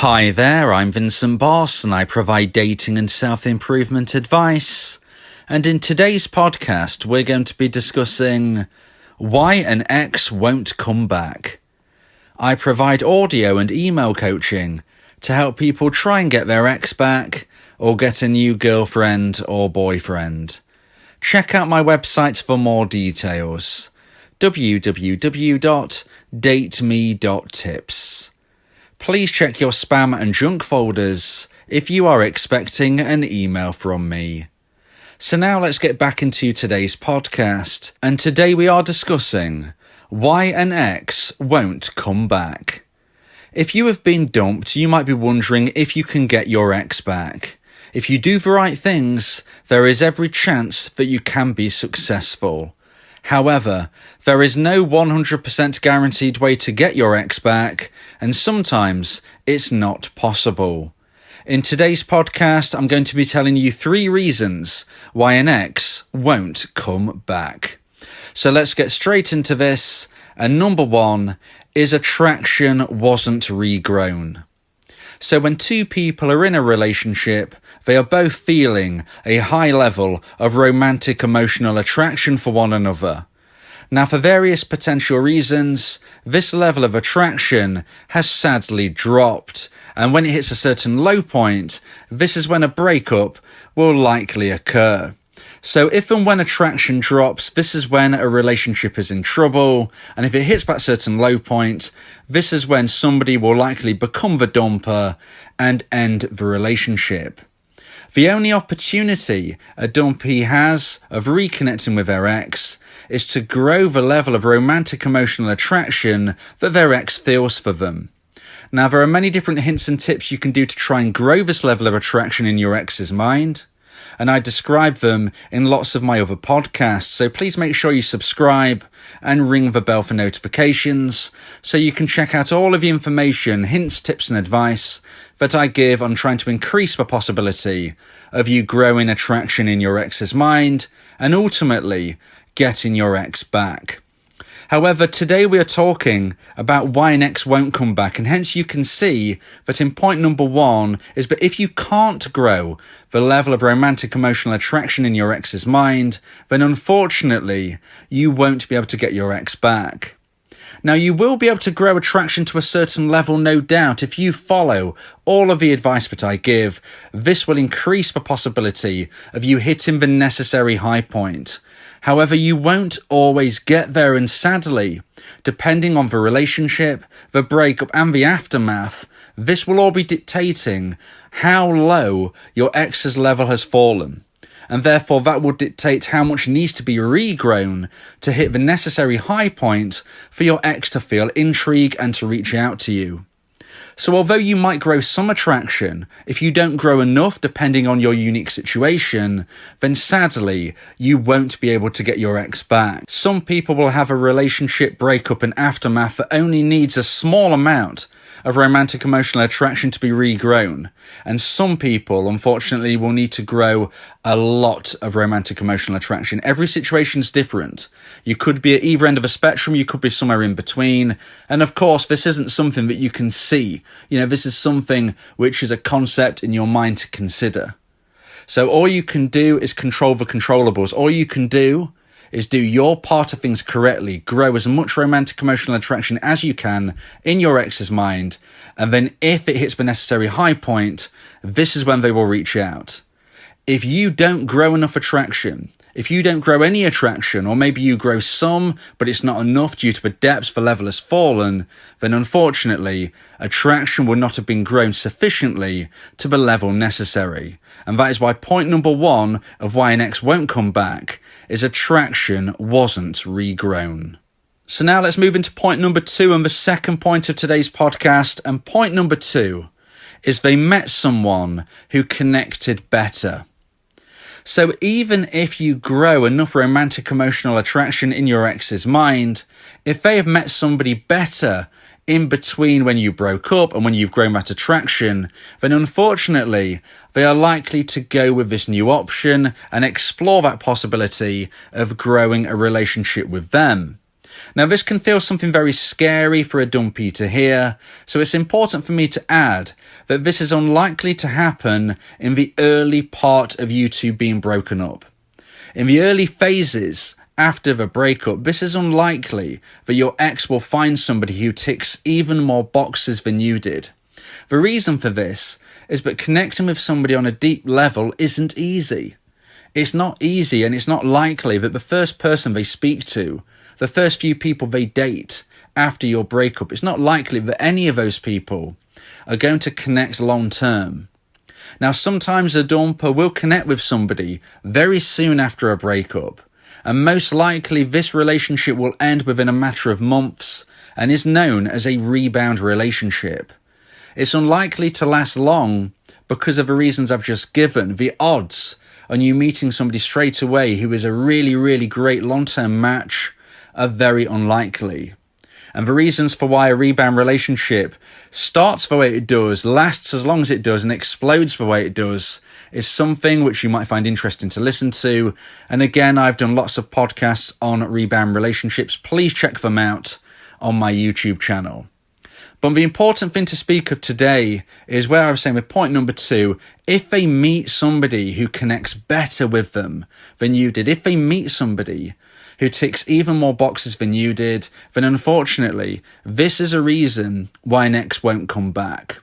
Hi there, I'm Vincent Boss and I provide dating and self-improvement advice. And in today's podcast, we're going to be discussing why an ex won't come back. I provide audio and email coaching to help people try and get their ex back or get a new girlfriend or boyfriend. Check out my website for more details. www.dateme.tips. Please check your spam and junk folders if you are expecting an email from me. So now let's get back into today's podcast, and today we are discussing why an ex won't come back. If you have been dumped, you might be wondering if you can get your ex back. If you do the right things, there is every chance that you can be successful. However, there is no 100% guaranteed way to get your ex back, and sometimes it's not possible. In today's podcast, I'm going to be telling you 3 reasons why an ex won't come back. So let's get straight into this. And number 1 is attraction wasn't regrown. So when 2 people are in a relationship, they are both feeling a high level of romantic emotional attraction for one another. Now, for various potential reasons, this level of attraction has sadly dropped, and when it hits a certain low point, this is when a breakup will likely occur. So if and when attraction drops, this is when a relationship is in trouble, and if it hits that certain low point, this is when somebody will likely become the dumper and end the relationship. The only opportunity a dumpee has of reconnecting with their ex is to grow the level of romantic emotional attraction that their ex feels for them. Now, there are many different hints and tips you can do to try and grow this level of attraction in your ex's mind, and I describe them in lots of my other podcasts, so please make sure you subscribe and ring the bell for notifications so you can check out all of the information, hints, tips and advice that I give on trying to increase the possibility of you growing attraction in your ex's mind and ultimately getting your ex back. However, today we are talking about why an ex won't come back, and hence you can see that in point number 1 is that if you can't grow the level of romantic emotional attraction in your ex's mind, then unfortunately you won't be able to get your ex back. Now, you will be able to grow attraction to a certain level, no doubt. If you follow all of the advice that I give, this will increase the possibility of you hitting the necessary high point. However, you won't always get there, and sadly, depending on the relationship, the breakup and the aftermath, this will all be dictating how low your ex's level has fallen. And therefore that will dictate how much needs to be regrown to hit the necessary high point for your ex to feel intrigue and to reach out to you. So although you might grow some attraction, if you don't grow enough depending on your unique situation, then sadly, you won't be able to get your ex back. Some people will have a relationship breakup and aftermath that only needs a small amount of romantic emotional attraction to be regrown. And some people, unfortunately, will need to grow a lot of romantic emotional attraction. Every situation's different. You could be at either end of a spectrum, you could be somewhere in between. And of course, this isn't something that you can see. This is something which is a concept in your mind to consider. So all you can do is control the controllables. All you can do is do your part of things correctly, grow as much romantic emotional attraction as you can in your ex's mind, and then if it hits the necessary high point, this is when they will reach out. If you don't grow enough attraction, if you don't grow any attraction, or maybe you grow some, but it's not enough due to the depths the level has fallen, then unfortunately, attraction will not have been grown sufficiently to the level necessary. And that is why point number 1 of why an ex won't come back is attraction wasn't regrown. So now let's move into point number 2 and the second point of today's podcast. And point number 2 is they met someone who connected better. So even if you grow enough romantic emotional attraction in your ex's mind, if they have met somebody better in between when you broke up and when you've grown that attraction, then unfortunately they are likely to go with this new option and explore that possibility of growing a relationship with them. Now, this can feel something very scary for a dumpy to hear, so it's important for me to add that this is unlikely to happen in the early part of you two being broken up. In the early phases after the breakup, this is unlikely that your ex will find somebody who ticks even more boxes than you did. The reason for this is that connecting with somebody on a deep level isn't easy. It's not easy, and it's not likely that the first person they speak to, the first few people they date after your breakup, it's not likely that any of those people are going to connect long term. Now, sometimes a dumper will connect with somebody very soon after a breakup, and most likely this relationship will end within a matter of months and is known as a rebound relationship. It's unlikely to last long because of the reasons I've just given. The odds on you meeting somebody straight away who is a really, really great long-term match are very unlikely. And the reasons for why a rebound relationship starts the way it does, lasts as long as it does, and explodes the way it does is something which you might find interesting to listen to. And again, I've done lots of podcasts on rebound relationships. Please check them out on my YouTube channel. But the important thing to speak of today is where I was saying with point number 2, if they meet somebody who connects better with them than you did, if they meet somebody who ticks even more boxes than you did, then unfortunately, this is a reason why an ex won't come back.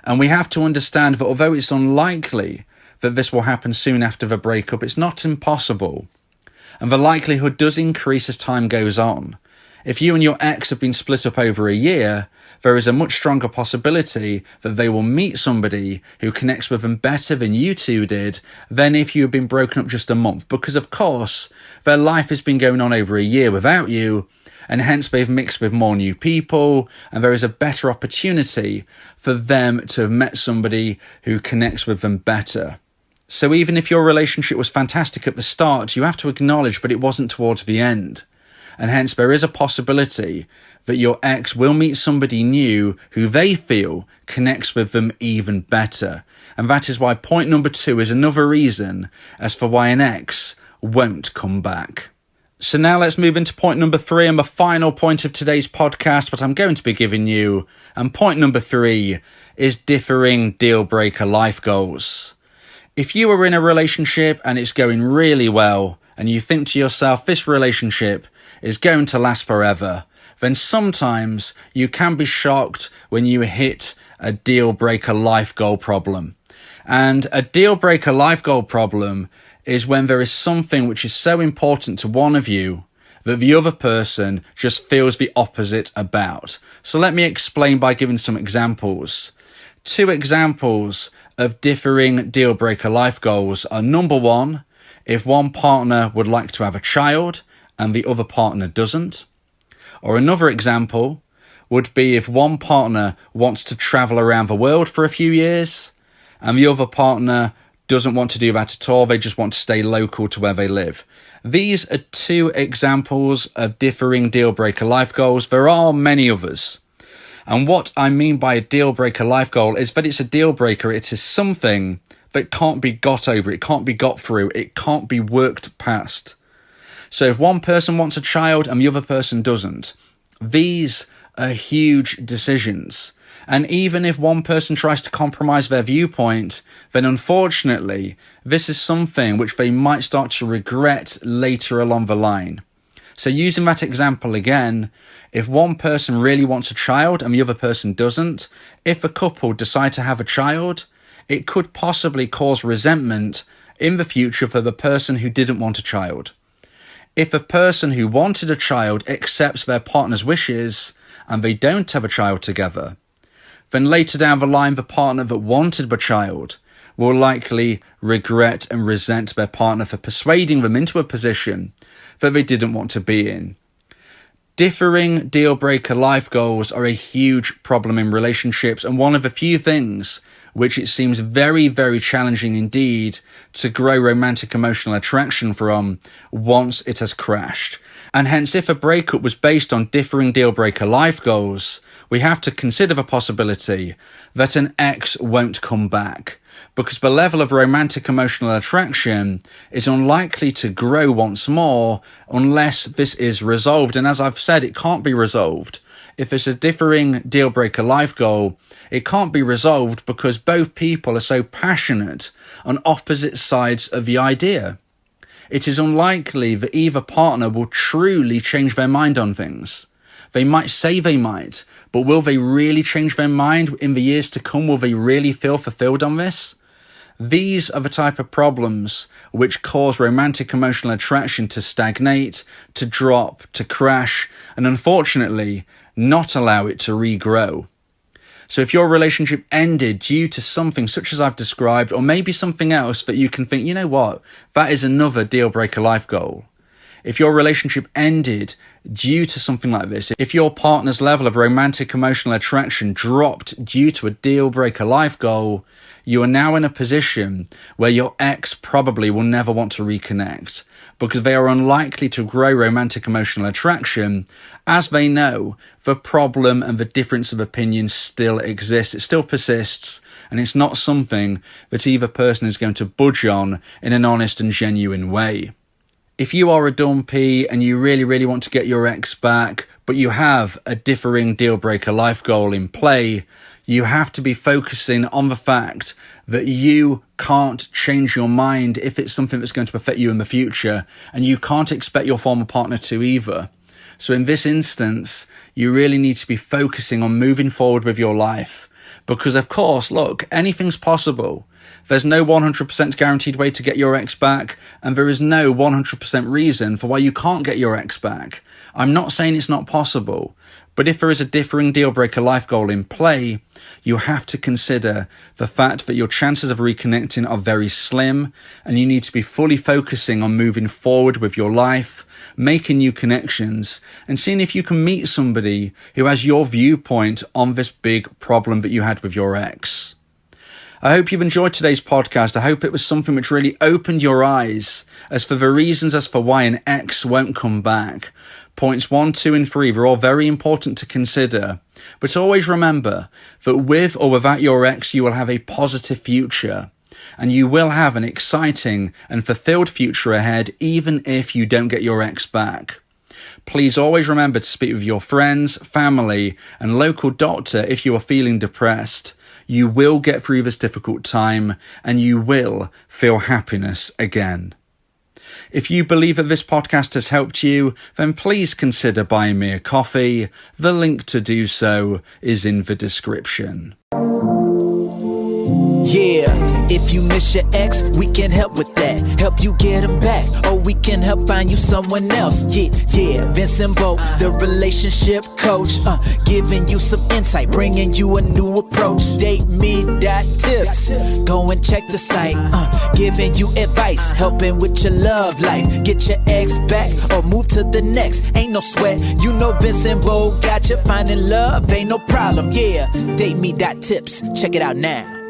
And we have to understand that although it's unlikely that this will happen soon after the breakup, it's not impossible. And the likelihood does increase as time goes on. If you and your ex have been split up over a year, there is a much stronger possibility that they will meet somebody who connects with them better than you two did than if you had been broken up just a month. Because, of course, their life has been going on over a year without you, and hence they've mixed with more new people, and there is a better opportunity for them to have met somebody who connects with them better. So even if your relationship was fantastic at the start, you have to acknowledge that it wasn't towards the end. And hence there is a possibility that your ex will meet somebody new who they feel connects with them even better. And that is why point number 2 is another reason as for why an ex won't come back. So now let's move into point number 3 and the final point of today's podcast, what I'm going to be giving you. And point number 3 is differing deal breaker life goals. If you are in a relationship and it's going really well, and you think to yourself, this relationship is going to last forever, then sometimes you can be shocked when you hit a deal breaker life goal problem. And a deal breaker life goal problem is when there is something which is so important to one of you that the other person just feels the opposite about. So let me explain by giving some examples. 2 examples of differing deal breaker life goals are: number 1, if one partner would like to have a child and the other partner doesn't. Or another example would be if one partner wants to travel around the world for a few years and the other partner doesn't want to do that at all. They just want to stay local to where they live. These are 2 examples of differing deal breaker life goals. There are many others. And what I mean by a deal breaker life goal is that it's a deal breaker. It is something that can't be got over, it can't be got through, it can't be worked past. So if one person wants a child and the other person doesn't, these are huge decisions. And even if one person tries to compromise their viewpoint, then unfortunately, this is something which they might start to regret later along the line. So using that example again, if one person really wants a child and the other person doesn't, if a couple decide to have a child, it could possibly cause resentment in the future for the person who didn't want a child. If a person who wanted a child accepts their partner's wishes and they don't have a child together, then later down the line, the partner that wanted the child will likely regret and resent their partner for persuading them into a position that they didn't want to be in. Differing deal breaker life goals are a huge problem in relationships, and one of the few things which it seems very, very challenging indeed to grow romantic emotional attraction from once it has crashed. And hence, if a breakup was based on differing deal-breaker life goals, we have to consider the possibility that an ex won't come back, because the level of romantic emotional attraction is unlikely to grow once more unless this is resolved. And as I've said, it can't be resolved. If it's a differing deal-breaker life goal, it can't be resolved because both people are so passionate on opposite sides of the idea. It is unlikely that either partner will truly change their mind on things. They might say they might, but will they really change their mind in the years to come? Will they really feel fulfilled on this? These are the type of problems which cause romantic emotional attraction to stagnate, to drop, to crash, and unfortunately, not allow it to regrow. So if your relationship ended due to something such as I've described, or maybe something else that you can think, you know what, that is another deal breaker life goal. If your relationship ended due to something like this, if your partner's level of romantic emotional attraction dropped due to a deal breaker life goal, you are now in a position where your ex probably will never want to reconnect, because they are unlikely to grow romantic emotional attraction, as they know the problem and the difference of opinion still exists. It still persists, and it's not something that either person is going to budge on in an honest and genuine way. If you are a dumpy and you really, really want to get your ex back, but you have a differing deal breaker life goal in play, you have to be focusing on the fact that you can't change your mind if it's something that's going to affect you in the future, and you can't expect your former partner to either. So in this instance, you really need to be focusing on moving forward with your life. Because of course, look, anything's possible. There's no 100% guaranteed way to get your ex back, and there is no 100% reason for why you can't get your ex back. I'm not saying it's not possible, but if there is a differing deal breaker life goal in play, you have to consider the fact that your chances of reconnecting are very slim, and you need to be fully focusing on moving forward with your life, making new connections, and seeing if you can meet somebody who has your viewpoint on this big problem that you had with your ex. I hope you've enjoyed today's podcast. I hope it was something which really opened your eyes as for the reasons as for why an ex won't come back. Points 1, 2, and 3 are all very important to consider. But always remember that with or without your ex, you will have a positive future. And you will have an exciting and fulfilled future ahead, even if you don't get your ex back. Please always remember to speak with your friends, family, and local doctor if you are feeling depressed. You will get through this difficult time, and you will feel happiness again. If you believe that this podcast has helped you, then please consider buying me a coffee. The link to do so is in the description. Yeah, if you miss your ex, we can help with that. Help you get him back, or we can help find you someone else. Yeah, Vincent Bo, the relationship coach, giving you some insight, bringing you a new approach. DateMe.tips, go and check the site, giving you advice, helping with your love life. Get your ex back, or move to the next. Ain't no sweat, you know Vincent Bo got you. Finding love ain't no problem. Yeah, DateMe.tips, check it out now.